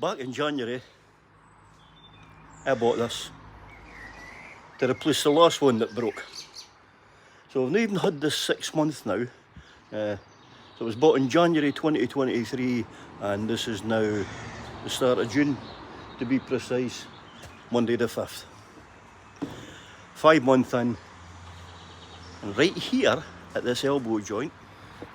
Back in January, I bought this to replace the last one that broke. So I've not even had this 6 months now. So it was bought in January 2023 and this is now the start of June, to be precise, Monday the 5th. 5 months in, and right here at this elbow joint,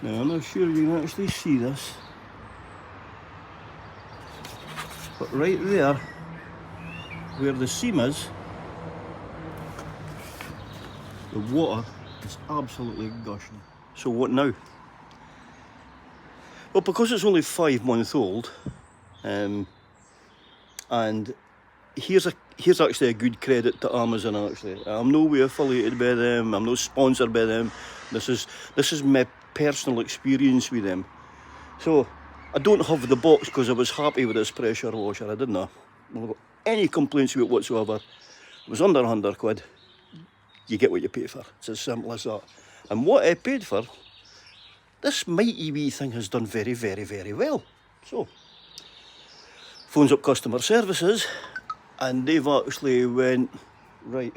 now I'm not sure you can actually see this, but right there where the seam is, the water is absolutely gushing. So what now? Well, because it's only 5 months old, and here's actually a good credit to Amazon. Actually, I'm no way affiliated by them. I'm not sponsored by them. This is my personal experience with them. So I don't have the box because I was happy with this pressure washer. I didn't have any complaints with it whatsoever. It was under £100. You get what you pay for. It's as simple as that. And what I paid for, this mighty wee thing has done very, very, very well. So, phones up customer services, and they've actually went, right,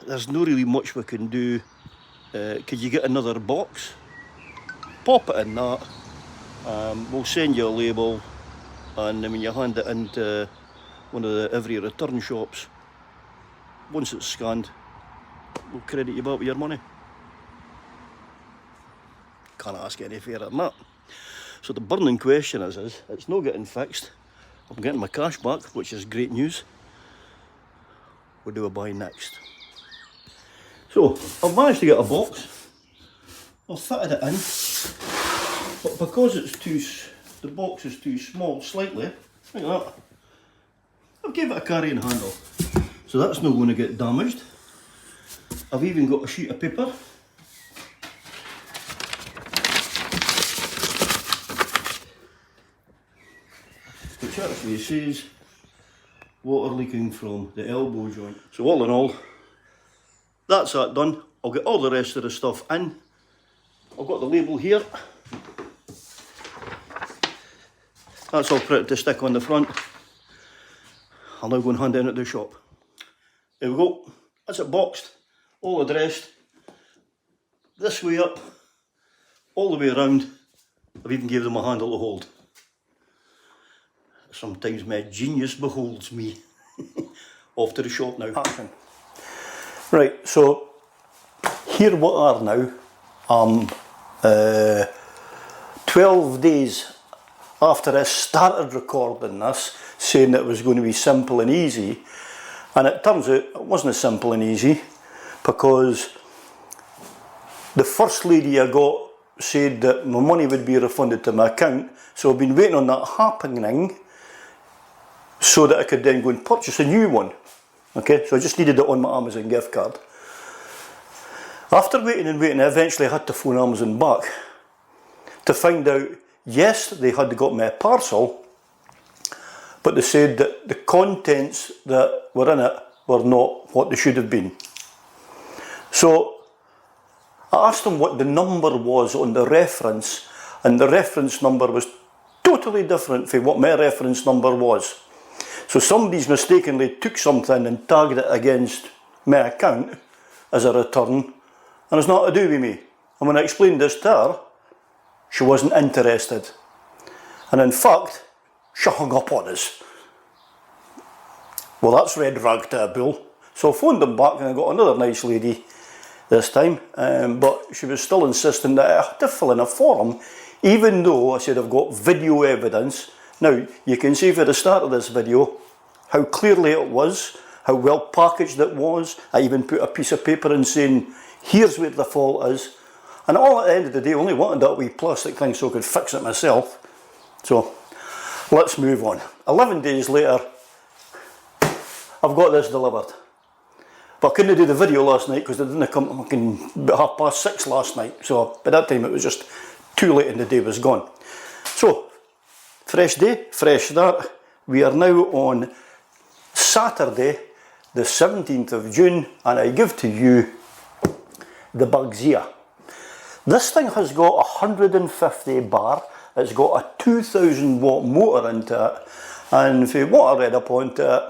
there's no really much we can do. Could you get another box? Pop it in that. We'll send you a label, and then when you hand it into one of the every return shops, once it's scanned, we'll credit you back with your money. Can't ask any fairer than that. So the burning question is it's not getting fixed. I'm getting my cash back, which is great news. What do I buy next? So I've managed to get a box. I've fitted it in, but because the box is too small slightly, like that, I've gave it a carrying handle. So that's not going to get damaged. I've even got a sheet of paper. Which actually says water leaking from the elbow joint. So all in all, that's that done. I'll get all the rest of the stuff in. I've got the label here. That's all pretty to stick on the front. I'll now go and hand it in at the shop. There we go. That's it boxed, all addressed. This way up, all the way around. I've even gave them a handle to hold. Sometimes my genius beholds me. Off to the shop now. Action. Right, so here we are now. 12 days after I started recording this, saying it was going to be simple and easy, and it turns out it wasn't as simple and easy, because the first lady I got said that my money would be refunded to my account, so I've been waiting on that happening so that I could then go and purchase a new one. Okay, so I just needed it on my Amazon gift card. After waiting and waiting, I eventually had to phone Amazon back to find out, yes, they had got my parcel, but they said that the contents that were in it were not what they should have been. So I asked them what the number was on the reference, and the reference number was totally different from what my reference number was. So somebody's mistakenly took something and tagged it against my account as a return, and it's not to do with me. And when I explained this to her, she wasn't interested. And in fact, she hung up on us. Well, that's red rag to a bull. So I phoned them back and I got another nice lady this time, but she was still insisting that I had to fill in a form, even though I said I've got video evidence. Now, you can see for the start of this video how clearly it was, how well packaged it was. I even put a piece of paper in saying, here's where the fault is. And all at the end of the day, I only wanted that wee plastic thing so I could fix it myself. So, let's move on. 11 days later, I've got this delivered. But I couldn't do the video last night because it didn't come about 6:30 last night. So, by that time it was just too late and the day was gone. So, fresh day, fresh start. We are now on Saturday, the 17th of June, and I give to you the bugs here. This thing has got 150 bar, it's got a 2000 watt motor into it, and for what I read up onto it,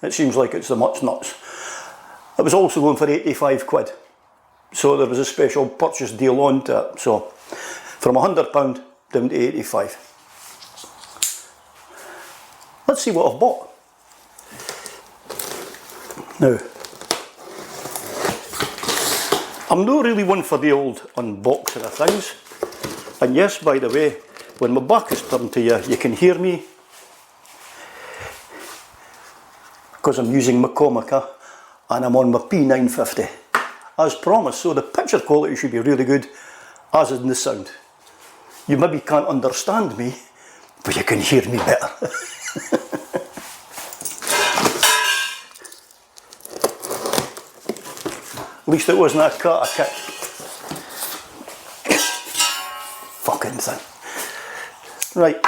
it seems like it's the much nuts. It was also going for 85 quid, so there was a special purchase deal onto it, so from £100 down to 85. Let's see what I've bought. Now, I'm not really one for the old unboxing of things, and yes, by the way, when my back is turned to you, you can hear me because I'm using my Comica and I'm on my P950 as promised, so the picture quality should be really good, as is the sound. You maybe can't understand me, but you can hear me better. At least it wasn't a cat I kicked. Fucking thing. Right.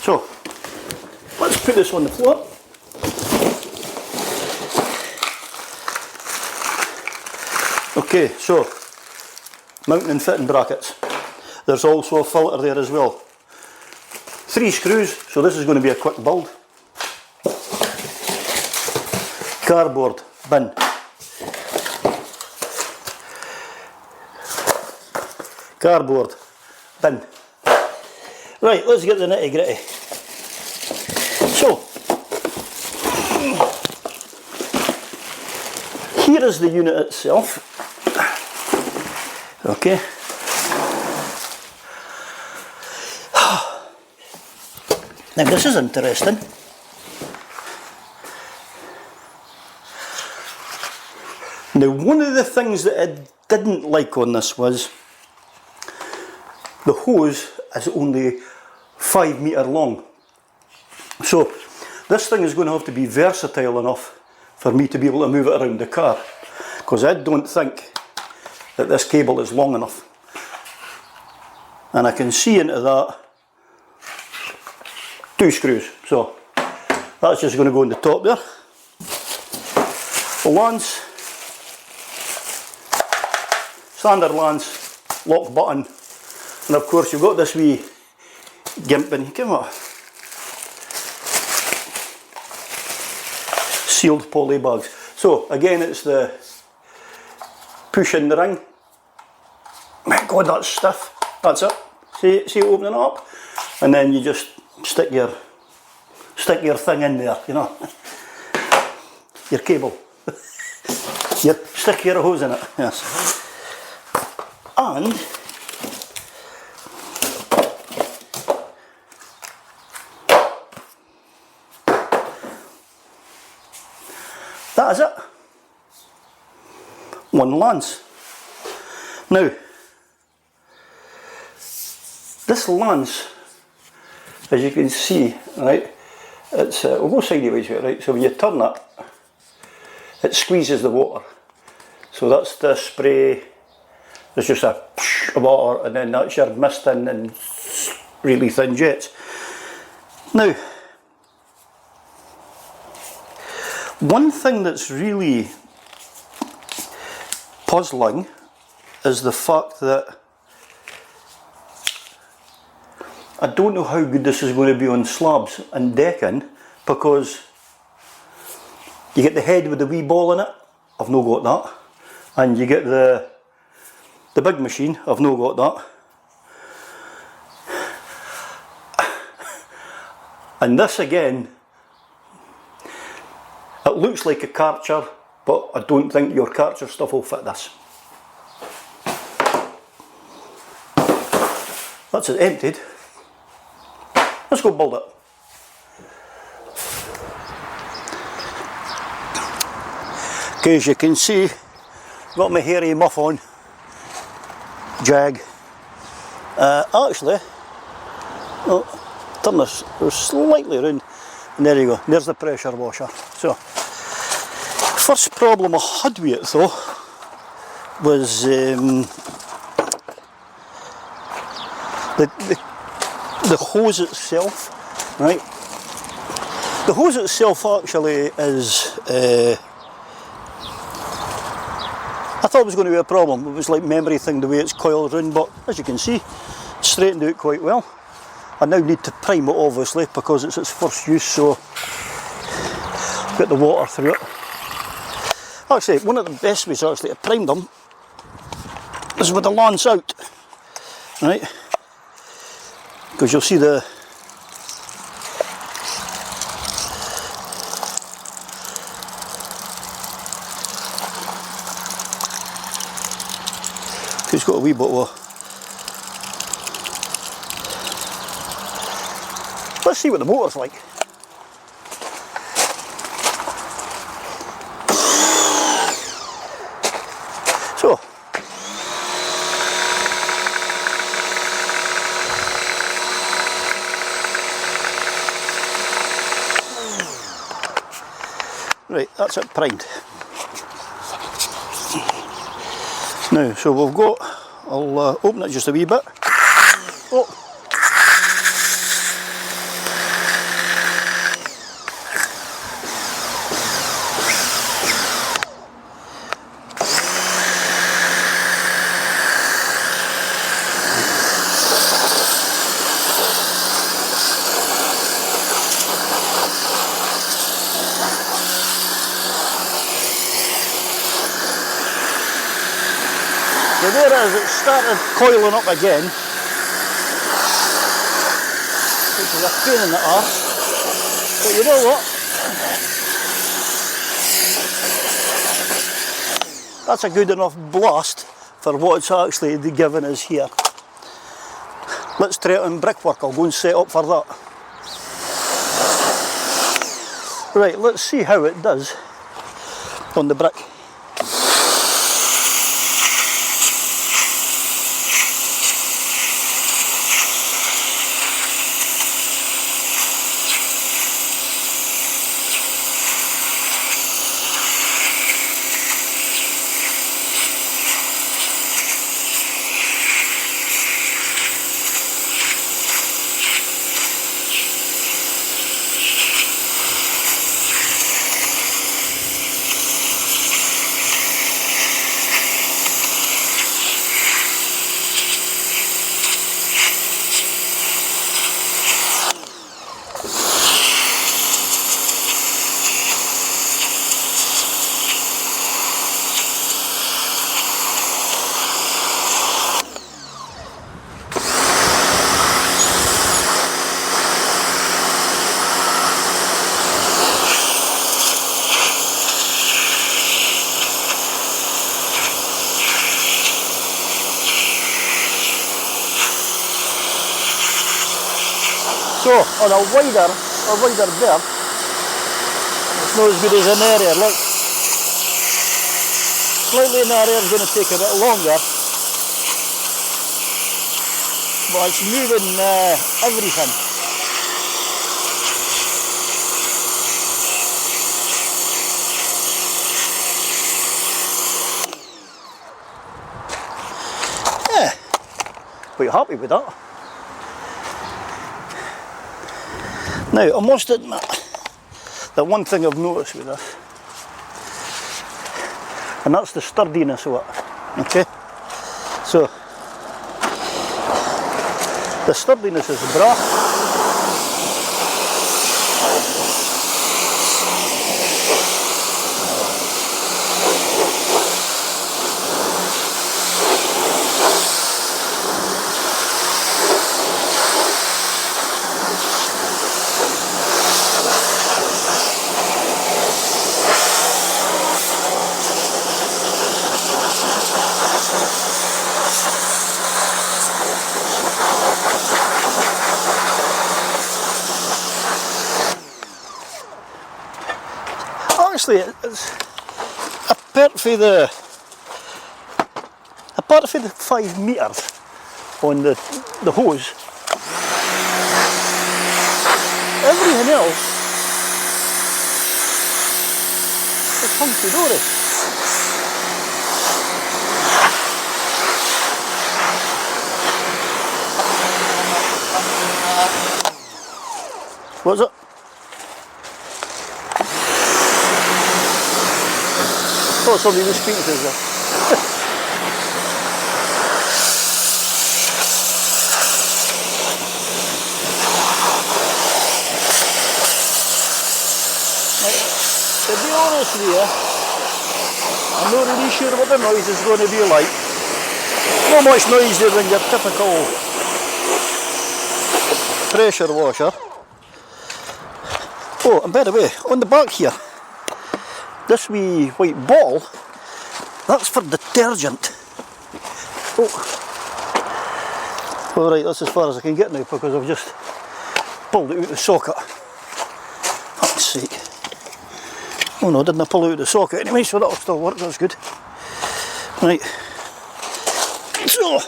So, let's put this on the floor. Okay, so, mounting and fitting brackets. There's also a filter there as well. 3 screws, so this is going to be a quick build. Cardboard bin. Cardboard bin. Right, let's get the nitty gritty. So, here is the unit itself. Okay. Now this is interesting. Now one of the things that I didn't like on this was the hose is only 5 metre long. So this thing is going to have to be versatile enough for me to be able to move it around the car, because I don't think that this cable is long enough. And I can see into that 2 screws, so that's just going to go in the top there. Lance, standard lance, lock button, and of course you've got this wee gimp in, come on, sealed poly bags. So again, it's the push in the ring. My God, that's stiff. That's it. See it opening up, and then you just stick your thing in there, you know, your cable. You stick your hose in it, yes. And that is it. One lance. Now, this lance, as you can see, right, it's we'll go sideways with it, right. So when you turn it, it squeezes the water. So that's the spray. There's just a psh of water, and then that's your misting and really thin jets. Now, one thing that's really puzzling is the fact that I don't know how good this is going to be on slabs and decking, because you get the head with the wee ball in it, I've no got that, and you get the big machine, I've no got that, and this again, it looks like a Karcher, but I don't think your Karcher stuff will fit this. That's it emptied. Let's go build it. Okay, as you can see, got my hairy muff on, Jag. Actually, turn this slightly around, and there you go, there's the pressure washer. So, first problem I had with it though was the hose itself, right? The hose itself actually is, I thought thought it was going to be a problem. It was like memory thing the way it's coiled around, but as you can see, it's straightened out quite well. I now need to prime it obviously because it's its first use, so get the water through it. Actually, one of the best ways actually to prime them is with the lance out, right? Because you'll see the it's got a wee bit of. Let's see what the motor's like. So, right, that's it primed. Now, so we've got, I'll open it just a wee bit. Oh. So there it is, it started coiling up again, which is a pain in the arse, but you know what, that's a good enough blast for what it's actually given us here. Let's try it on brickwork. I'll go and set up for that. Right, let's see how it does on the brick. So on a wider berth, it's not as good as an area. Look, slightly narrower is going to take a bit longer, but it's moving everything. Yeah, quite happy with that. Now, I must admit that one thing I've noticed with this, and that's the sturdiness of it, okay? So, the sturdiness is bra. Actually, it's apart from the 5 metres on the hose, everything else is hunky-dory. What's it? Oh, somebody was speaking to us there. To be honest with you, I'm not really sure what the noise is going to be like. Not much noisier than your typical pressure washer. Oh, and by the way, on the back here, this wee white bottle, that's for detergent. Oh, alright, that's as far as I can get now because I've just pulled it out of the socket. Fuck's sake. Oh no, didn't I pull it out of the socket anyway, so that'll still work, that's good. Right, so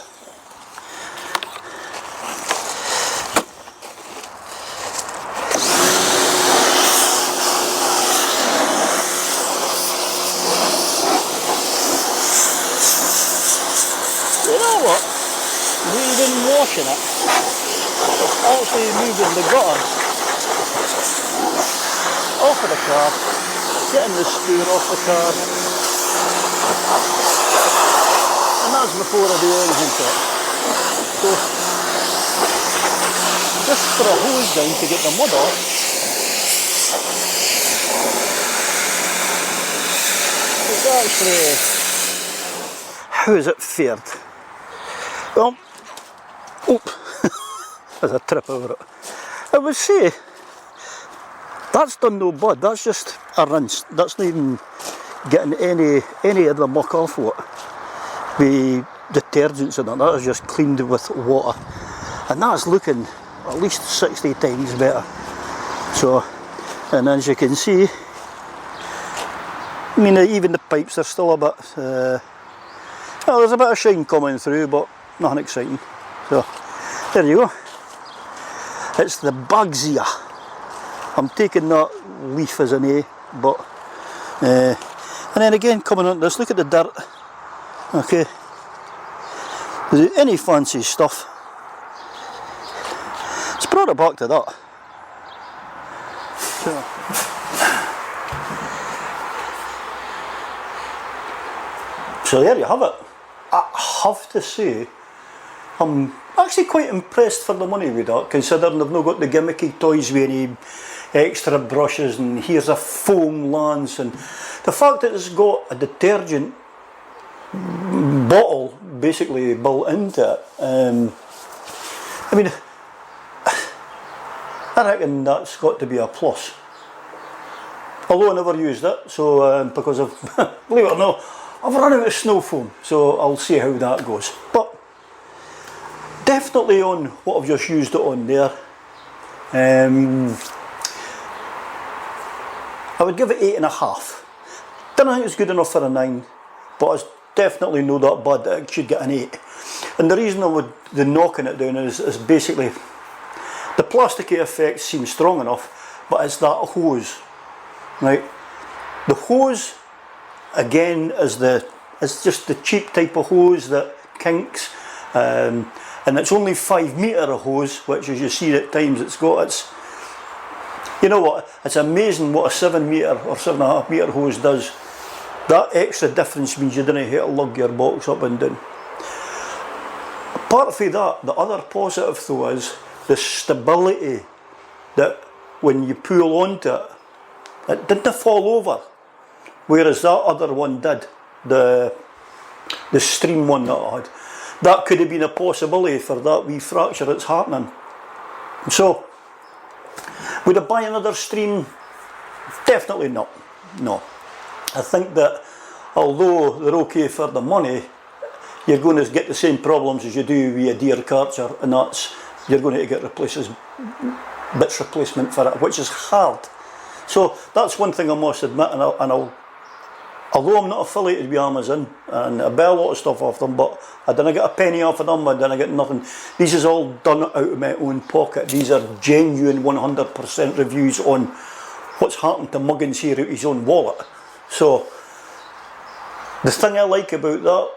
you know what? Even washing it, it's actually moving the gutter off of the car, getting the spoon off the car, and that's before I do anything to it. So, just put a hose down to get the mud off. It's actually, how is it fared? Well, oh, there's a trip over it. I would say, that's done no bad, that's just a rinse. That's not even getting any of the muck off of it. The detergents in it, that is just cleaned with water. And that's looking at least 60 times better. So, and as you can see, I mean even the pipes are still a bit, well, there's a bit of shine coming through, but nothing exciting. So, there you go. It's the Bugsia. I'm taking that leaf as an A, but and then again coming on this, look at the dirt. Okay, without any fancy stuff. Let's brought it back to that. So there you have it. I have to say, I'm actually quite impressed for the money with that, considering they've not got the gimmicky toys with any extra brushes and here's a foam lance, and the fact that it's got a detergent bottle basically built into it. I mean, I reckon that's got to be a plus. Although I never used it, so because of, believe it or not, I've run out of snow foam, so I'll see how that goes. But definitely on what I've just used it on there. I would give it 8.5. Don't think it's good enough for a 9, but it's definitely not that bad that it should get an 8. And the reason I would the knocking it down is basically the plasticky effect seems strong enough, but it's that hose, right? The hose again is just the cheap type of hose that kinks, and it's only 5 metre of hose, which as you see at times it's got you know what, it's amazing what a 7 metre or 7.5 metre hose does. That extra difference means you don't have to lug your box up and down. Apart from that, the other positive though is the stability, that when you pull onto it, it didn't fall over, whereas that other one did, the stream one that I had. That could have been a possibility for that wee fracture that's happening. So, would I buy another stream? Definitely not. No. I think that although they're okay for the money, you're going to get the same problems as you do with a deer carcher, and that's you're going to get bits replacement for it, which is hard. So that's one thing I must admit, and I'll although I'm not affiliated with Amazon and I buy a lot of stuff off them, but I didn't get a penny off of them, I didn't get nothing. This is all done out of my own pocket. These are genuine 100% reviews on what's happened to Muggins here out of his own wallet. So the thing I like about that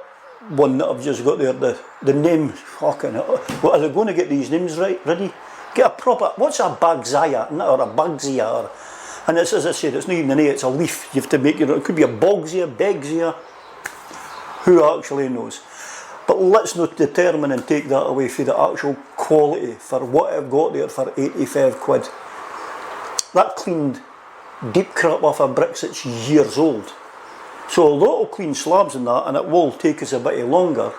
one that I've just got there, the name, fucking, well, are they going to get these names right, ready? Get a proper, what's a Bugsia, or a Bugsia, or, and it's, as I said, it's not even an A, it's a leaf. You have to make your, it could be a Bogsia, Begsia, Who actually knows? But let's not determine and take that away for the actual quality for what I've got there for 85 quid. That cleaned deep crap off of bricks that's years old. So although it'll clean slabs and that, and it will take us a bit longer,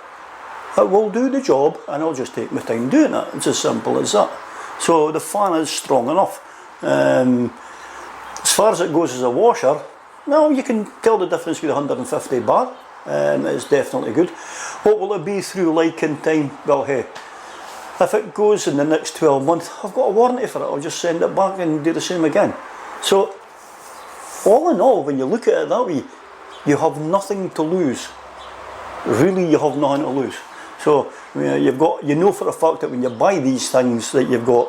it will do the job, and I'll just take my time doing it. It's as simple as that. So the fan is strong enough. As far as it goes as a washer, well, you can tell the difference with 150 bar. It's definitely good. What will it be through like in time? Well, hey, if it goes in the next 12 months, I've got a warranty for it. I'll just send it back and do the same again. So all in all, when you look at it that way, you have nothing to lose. Really, you have nothing to lose. So you've got, you know for a fact that when you buy these things that you've got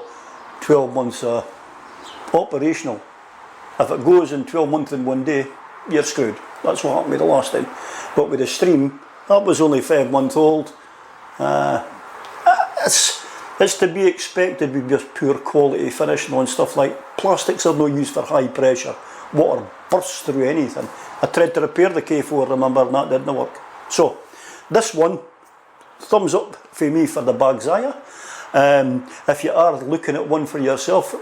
12 months operational. If it goes in 12 months in one day, you're screwed. That's what happened with the last time. But with the stream, that was only 5 months old. It's to be expected with just poor quality finishing on stuff like plastics are no use for high pressure. Water bursts through anything. I tried to repair the K4, remember, and that didn't work. So, this one, thumbs up for me for the Bagzaya. If you are looking at one for yourself,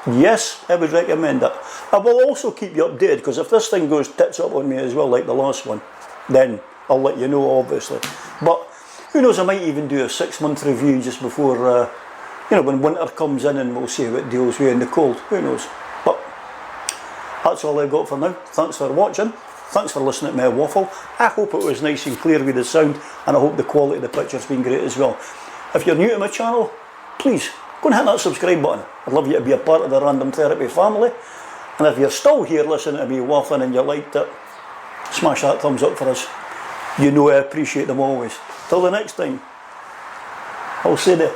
yes, I would recommend it. I will also keep you updated, because if this thing goes tits up on me as well, like the last one, then I'll let you know, obviously. But who knows, I might even do a 6-month review just before, when winter comes in, and we'll see how it deals with in the cold. Who knows? But that's all I've got for now. Thanks for watching. Thanks for listening to my waffle. I hope it was nice and clear with the sound, and I hope the quality of the picture's been great as well. If you're new to my channel, please go and hit that subscribe button. I'd love you to be a part of the Random Therapy family. And if you're still here listening to me waffling and you liked it, smash that thumbs up for us. You know I appreciate them always. Till the next time, I'll say that.